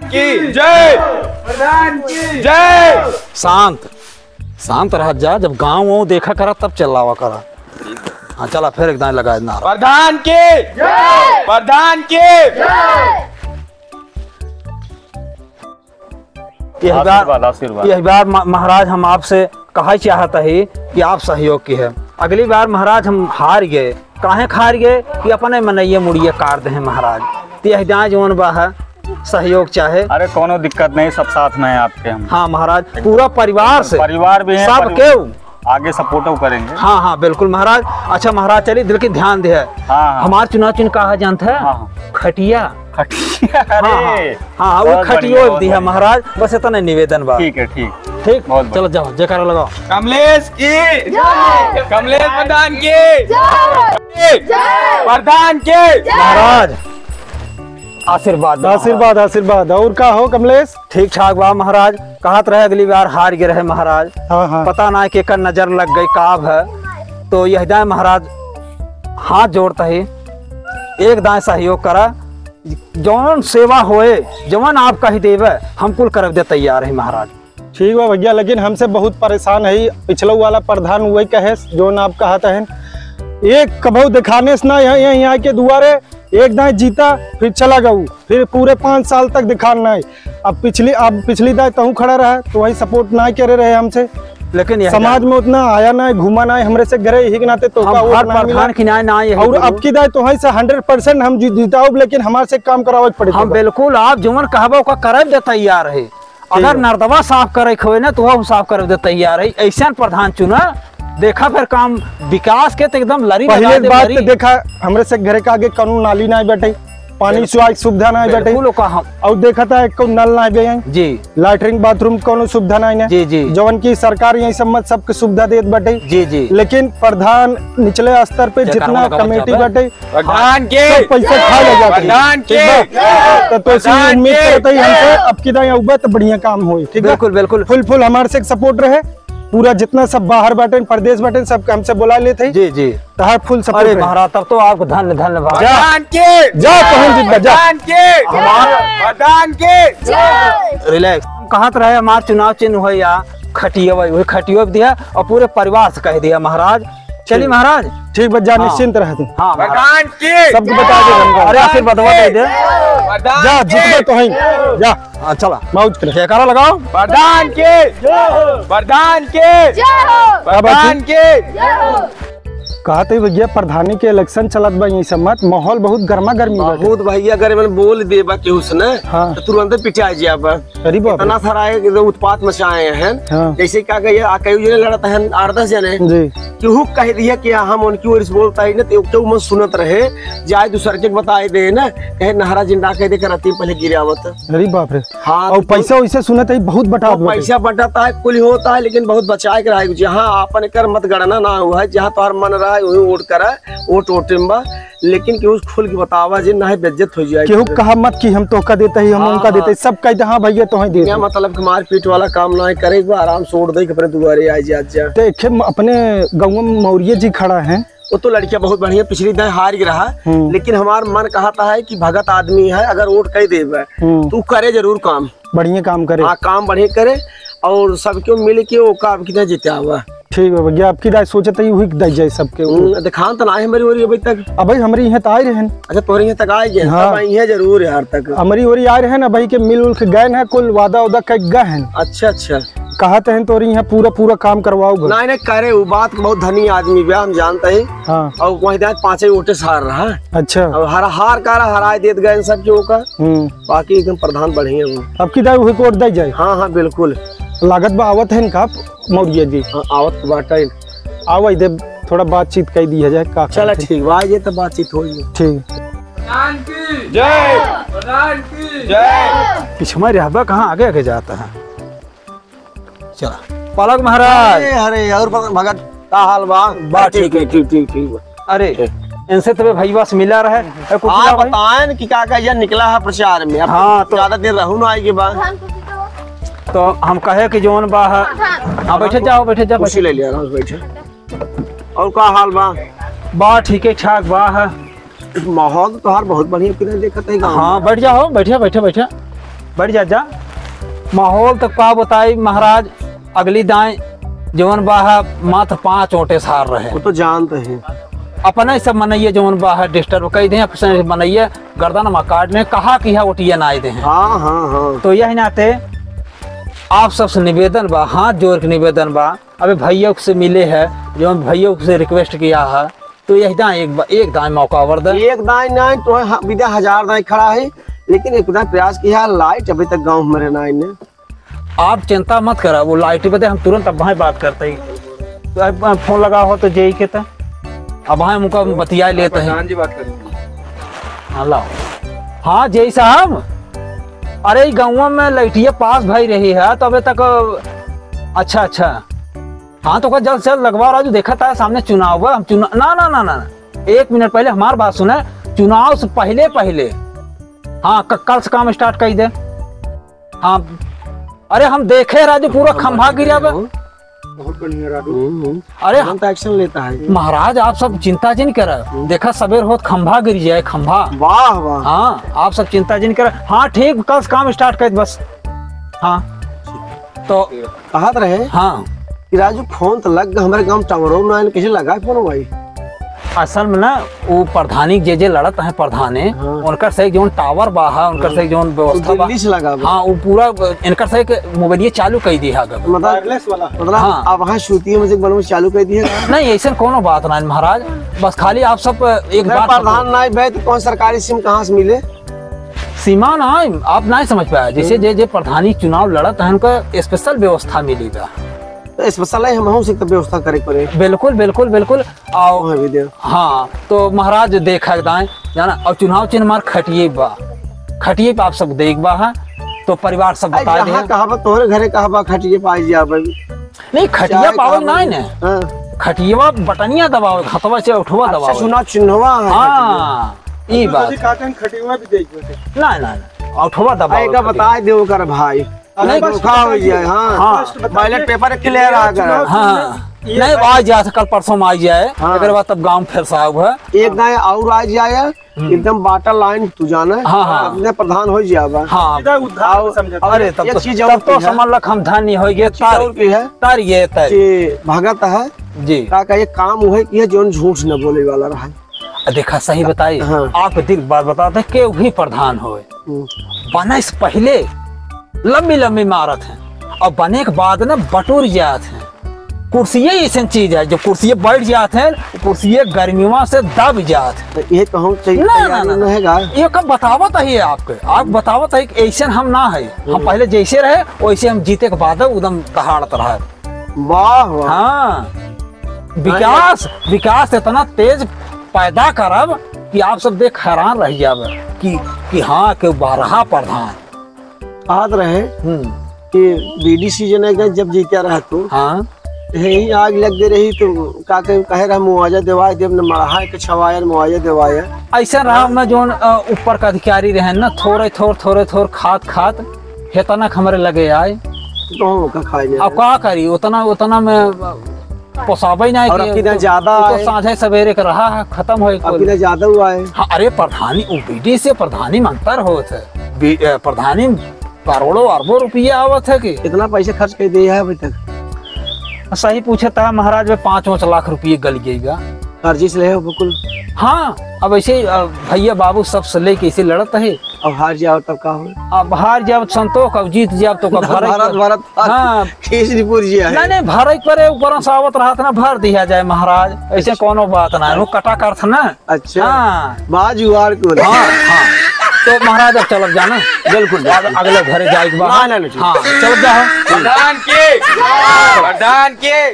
की जय, प्रधान की जय। शांत शांत रह जा, जब गाँव वो देखा करा तब चलावा करा। हाँ चला फिर एकदम लगा नारा। प्रधान की जय, प्रधान की जय। यह बार महाराज हम आपसे कहा चाहता है कि आप सहयोग की है। अगली बार महाराज हम हार गए, काहे हार गए कि अपने मनैये मुड़िए काट दे महाराज। तो जोन बा है सहयोग चाहे। अरे कोनो दिक्कत नहीं, सब साथ में है आपके हम। हाँ महाराज, पूरा परिवार से, परिवार भी है, सब क्यों आगे सपोर्ट करेंगे। हाँ हाँ बिल्कुल महाराज। अच्छा महाराज चलिए दिल की ध्यान दे। हाँ, हमारा चुनाव कहा जानता है। हाँ, खटिया। अरे हाँ वो खटियो दी है महाराज, बस इतना निवेदन बा। ठीक है, ठीक ठीक, चलो जाओ जयकारा लगाओ। कमलेश की कमलेश प्रधान की प्रधान के महाराज आशीर्वाद आशीर्वाद आशीर्वाद। और का हो कमलेश? ठीक ठाक बा महाराज। कहत रहे अगली बार हार गए रहे महाराज। हाँ हाँ। पता ना के कर नजर लग गई काब है, तो यह दाएं महाराज हाथ जोड़ता है, एक दाएं सहयोग करा, जौन सेवा होए जवन आप कही देवे हम कुल करब दे तैयार है महाराज। ठीक बा भैया, लेकिन हमसे बहुत परेशान है। पिछला वाला प्रधान वही कहे जो आप कहता है, एक कभू दिखाने से ना यहाँ के दुआरे एक दाएं जीता फिर चला गऊ, फिर पूरे 5 साल तक दिखाना है। अब पिछली दाएं तहु खड़ा रहा तो वही सपोर्ट ना करे रहे हमसे, लेकिन समाज में उतना आया ना, घुमा ना हमरे से घरे ही के नाते तो प्रधान की ना और अब की दाएं तो वही से 100% हम जीताओ, लेकिन हमारे से काम करावे पड़े। हम बिल्कुल आप जुमन कहबो का करब दे तैयार है। अगर नर्दवा साफ करे खोए ना तो वह साफ कर दे तैयार है। ऐसा प्रधान चुना देखा फिर काम विकास के तो एकदम लड़ी। पहले बात तो देखा हमरे से घर के आगे कानून नाली ना बैठे, पानी सुविधा ना बैठे, और देखा था एक नल ना बैठे जी, लैट्रिन बाथरूम कोनो सुविधा ना जी जी, जवन की सरकार यही सब सबके सुविधा देत बैठे जी जी। लेकिन प्रधान निचले स्तर पे जितना कमेटी बैठे प्रधान के पैसा खा ले जाते प्रधान के तो उम्मीद करते ही हमसे अब की दाएं उबा तो बढ़िया काम हो। ठीक है, बिल्कुल बिल्कुल फुल हमारे से सपोर्ट रहे। पूरा जितना सब बाहर बैठे प्रदेश बैठे सब हमसे बुला लेते जी जी, तो फुल सपोर्ट। अरे महाराज तब तो आपको धन्यवाद। प्रधान के जा प्रधान के प्रधान के रिलैक्स। कहत रहे हमारा चुनाव चिन्ह हो या खटिया, वही खटियो दिया और पूरे परिवार से कह दिया महाराज। चलिए महाराज ठीक बच्चा, निश्चिंत रह तू। हाँ प्रधान के सबको बता दे। अरे आशीर्वाद दे दे, जा जितने तो है जा। चला मौज कर जयकारा लगाओ। प्रधान के प्रधान के प्रधान के। कहते भैया प्रधानी के इलेक्शन चलत बा, ये सब मत माहौल बहुत गर्मा गर्मी बहुत भैया। अगर मैंने बोल दे बा कि उसने हाँ। तो तुरंत पिटा जाए बा। अरे बाप रे, इतना सारा उत्पात मचाए हैं। हाँ। जैसे क्या कहिए कई जने लड़ता है 8-10 जने जी, केहू कह दिया कि हम उनकी ओर से बोलता है ना तो क्यों मन सुनत रहे जाए दूसरे के बताए दे ना कहे नहरा जिंदा कह दे करती पहले गिरावत। अरे बाप रे। हाँ, और पैसा वैसे सुनत है बहुत बटा पैसा बटाता है कुल होता है, लेकिन बहुत बचाए के रहे। जहाँ आपन कर मत गणना ना हुआ है, जहाँ तुम्हारा मन रहा है वही वोट करा, वोट वोटिम्बा, लेकिन केहू खुल के बतावा जे ना बेइज्जत हो जाए। केहू कहा मत कि हम तो का देते ही, हम उनका देते, सब कहते हाँ भैया तो ही दे। क्या मतलब मार पीट वाला काम ना करे, आराम से उड़ दे अपने दुआरे आ जा। देखे अपने गाँव में मौर्य जी खड़ा है, वो तो लड़कियां बहुत बढ़िया पिछली दाएं हार रहा, लेकिन हमारा मन कहता है कि भगत आदमी है, अगर वोट कह देवे तू करे जरूर काम, बढ़िया काम करे। हाँ काम बढ़िया करे और सबके मिल के वो काम कितना जीता हुआ। ठीक है भैया, आपकी राय सोचते ही हुई दे जाए सबके। दिखान तो ना है मेरी ओरी अभी तक। अब भाई हमारे यहाँ तो आए रहे। अच्छा तोरे यहाँ तक आए गए? हाँ। यहाँ जरूर यार तक हमारी ओरी आए रहे ना भाई के मिल उल के गए हैं, कुल वादा उदा कर गए हैं। अच्छा अच्छा, कहते हैं तो यहाँ पूरा काम करवाओगे? नहीं नहीं करे, वो बात बहुत धनी आदमी भी हम जानते हैं। हाँ। और वही 5 वोटे हार रहा। अच्छा, और हार का हराए देत गए सब जो का। बाकी एकदम प्रधान बढ़िया वो। अब की दाई वही को दे जाए। हाँ हाँ बिल्कुल। लागत बा आवत है इनका मौर्य जी? हाँ, आवत बाटा आवा इधर थोड़ा बातचीत कर दिया जाए का। चला ठीक बा, ये तो बातचीत हो गई। ठीक, प्रधान की जय, प्रधान की जय। पिछमा रहबा कहाँ आगे आगे जाता है। चला पलक महाराज। अरे और भगत का हाल बा? ठीक है, ठीक। अरे इनसे तबे भैया से मिला रहे कुछ आप बताएं कि क्या निकला है प्रचार में। हाँ तो ज्यादा देर रहू ना आएगी बा, तो हम कहे कि जोन बा। हाँ बैठे जाओ कुर्सी ले लिया आराम से बैठे। और का हाल बा? ठीक है ठाक बा। माहौल तो हार बहुत बढ़िया किधर देखते हैं। हाँ बैठ जाओ, बैठे। बढ़ जा माहौल तो का बताई महाराज। अगली दाएं जवन बाहा मात्र 5 ओटे सार रहे, वो तो जानते हैं। अपने सब मनइये जवन बाहा डिस्टर्ब कई दे, अपने मनइये गर्दन में काटने कहा कि ओटिया ना आए दे हैं। हाँ हाँ हाँ। तो यही नाते आप सबसे निवेदन बा, हाथ जोड़ के निवेदन बा, अबे भैया से मिले है जो भैया से रिक्वेस्ट किया है, तो यही दाएं एक दाएं मौका और दे। एक दाएं नहीं तो विदा 1000 दाएं खड़ा है, लेकिन एक दाएं प्रयास किया। लाइट अभी तक गांव में रहना इन्हें। आप चिंता मत करा, वो लाइट बदे हम तुरंत अब भाई बात करते ही। तो अब फोन लगा हो तो जय के अब भाई मुका बतिया लेते हैं। प्रधान जी बात करेंगे। हाँ लाओ। हाँ जय साहब, अरे गाँव में लाइटिया पास भाई रही है तो अभी तक। अच्छा अच्छा, हाँ तो जल्द से जल्द लगवा राजू। देखा था सामने चुनाव है, हम चुनाव ना 1 मिनट पहले हमारी बात सुने। चुनाव से पहले हाँ कल से काम स्टार्ट कर दे। हाँ अरे हम देखे राजू पूरा खंभा गिरा। बहुत बढ़िया राजू। अरे हम तो एक्शन लेता है महाराज, आप सब चिंता जिन करे। देखा सवेर होत खंभा गिर जाए, खंभा। वाह वाह। हाँ आप सब चिंता जिन करे। हाँ ठीक, कल से काम स्टार्ट कर बस। हाँ तो कहा रहे हाँ कि राजू फोन तो लग हमारे गांव टावरों में कैसे लगा फोन भाई? असल में ना वो प्रधानी जे लड़त है प्रधाने, उनकर से जोन टावर बा है, उनकर से जोन व्यवस्था बा, दिल्ली से लगा बा। हाँ वो पूरा इनकर से मोबाइल चालू कर दी है। मतलब हाँ। अब वहाँ शूटिंग म्यूजिक बनवा चालू कर दी है। नहीं ऐसा कोनो बात नहीं महाराज, बस खाली आप सब एक बात। प्रधान नहीं भाई तो कौन सरकारी सिम कहाँ से मिले? सीमा ना आप नहीं समझ पाया। जैसे जे प्रधानी चुनाव लड़त है उनका स्पेशल व्यवस्था मिलेगा। तो स्पेशल है, हम से तो व्यवस्था करे पड़े। बिल्कुल बिल्कुल बिल्कुल। आओ वहाँ भी दे। हाँ तो महाराज देखा दाएं जाना। और चुनाव चिन्ह मार खटिए बा, खटिए पे आप सब देख बा है तो परिवार सब बता दे। कहा बा तोहरे घरे कहा बा खटिए पाई जा भाई? नहीं खटिया पाओ नहीं ने, हाँ। खटिया बटनिया दबाओ, खतवा से उठवा अच्छा दबाओ। चुनाव चिन्हवा है। हाँ ई बात नहीं उठवा दबाओ। का बता दे कर भाई, नहीं धोखा हो जाए। हाँ बैलेट पेपर क्लियर आ गया। हाँ नहीं आ जाए कल परसों में आ जाए। अगर बात तब गाँव फिर साहब है एक दाएं और आ जाए एकदम बाटर लाइन तू जाना। हाँ। अपने प्रधान हो जाएगा। हाँ अरे तब एक चीज तब तो समझ लग हम धनी हो गए। और की है तार ये तय कि भगत है जी का ये काम हुए कि जो झूठ न बोले वाला रहा। देखा सही बताई। हाँ। आप दिल बात बताते के भी प्रधान हो बने से पहले लंबी लंबी मारत है और बने के बाद ना बटोर जात है। कुर्सी ऐसी चीज है जो कुर्सी बैठ जाते हैं, कुर्सी गर्मियों से दब जात है। तो ये कहूँ ना ये कब बतावत है आपके, आप बतावत है ऐसा हम ना है। हम पहले जैसे रहे वैसे हम जीते के बाद एकदम दहाड़त रहे। वाह। हाँ विकास इतना तेज पैदा करब कि आप सब देख हैरान रह जावे कि हाँ के 12 प्रधान याद रहे कि बीडी सीजन है जब जीता रहा तो हाँ यही आग लग गई रही तो का कहे रहा मुआवजा दिवाए देव न मढ़ा के छवाया मुआवजा दिवाया। ऐसा रहा मैं जो ऊपर का अधिकारी रहे ना थोड़े खात हेतना हमारे लगे आए तो का खाए अब का करी उतना में पोसाबे नहीं और अभी ज्यादा तो साझे सवेरे का रहा है खत्म हो अभी ज्यादा हुआ है। हाँ अरे प्रधानी बीडी से प्रधानी में अंतर होता है। प्रधानी करोड़ों अरबों रुपया आवत है कि कितना पैसे खर्च कर दिया है अभी तक? सही पूछे था महाराज में 5 लाख रुपये गल गएगा कर्जी से ले बिल्कुल। हाँ अब ऐसे भैया बाबू सब से लेके इसे लड़त है। अब हार जाओ तब का हो? अब हार जाओ संतोष, अब जीत जाओ तो भारत हाँ नहीं भारत पर ऊपर सावत रहा था ना भर दिया जाए महाराज। ऐसे कोनो बात ना वो कटा कर था ना। अच्छा हाँ बाजुआर को। हाँ तो महाराज अब चल जाना बिल्कुल अगले घरे जाएगा। हाँ चल जाओ प्रधान के